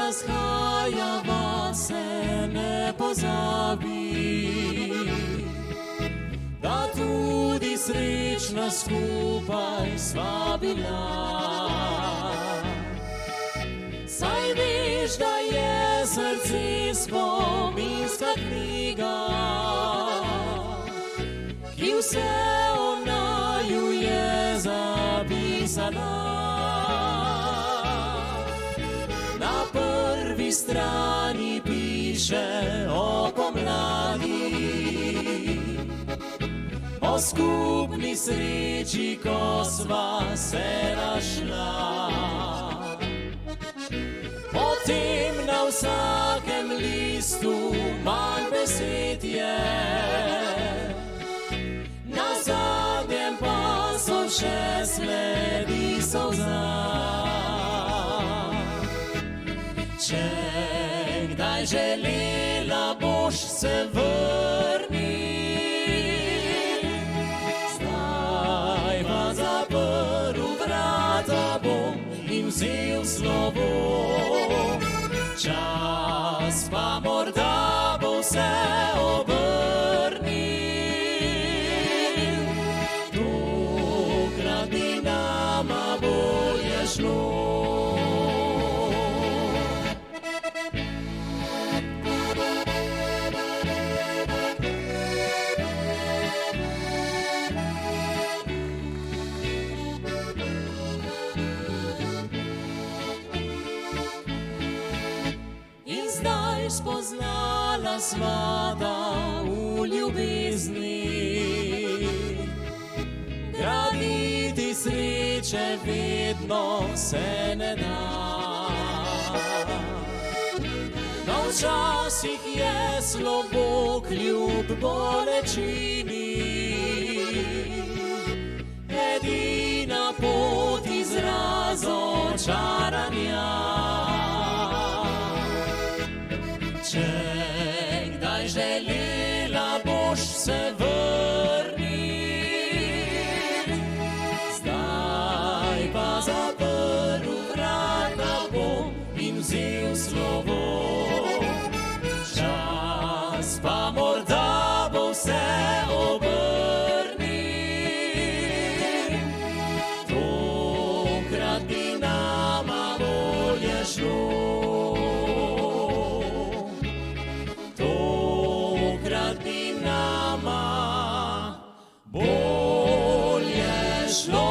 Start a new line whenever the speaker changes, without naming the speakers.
razhajava se ne pozabi, da tudi srečna skupaj sva bila. Saj veš, da je srce spominska knjiga, ki vse o naju je zapisana. Na prvi strani piše o pomladi, o skupni sreči, ko sva se našla. Potem na vsakem listu manj besed je, na zadnjem pa so še sledi solza. Če kdaj želela boš se vrniti, zdaj pa zaprl vrata bom in vzel slovo. Čas pa morda bo vse obrnil, tokrat bi nama bolje šlo. Zdaj spoznala sva, da v ljubezni graditi sreče vedno se ne da. No, včasih je slovo kljub bolečini edina pot iz razočaranja. Če kdaj želela boš se vrniti, zdaj pa zaprl vrata bom in vzel slovo. Čas pa morda bo vse obrnil, tokrat bi nama bolje šlo. Tokrat bi nama bolje šlo.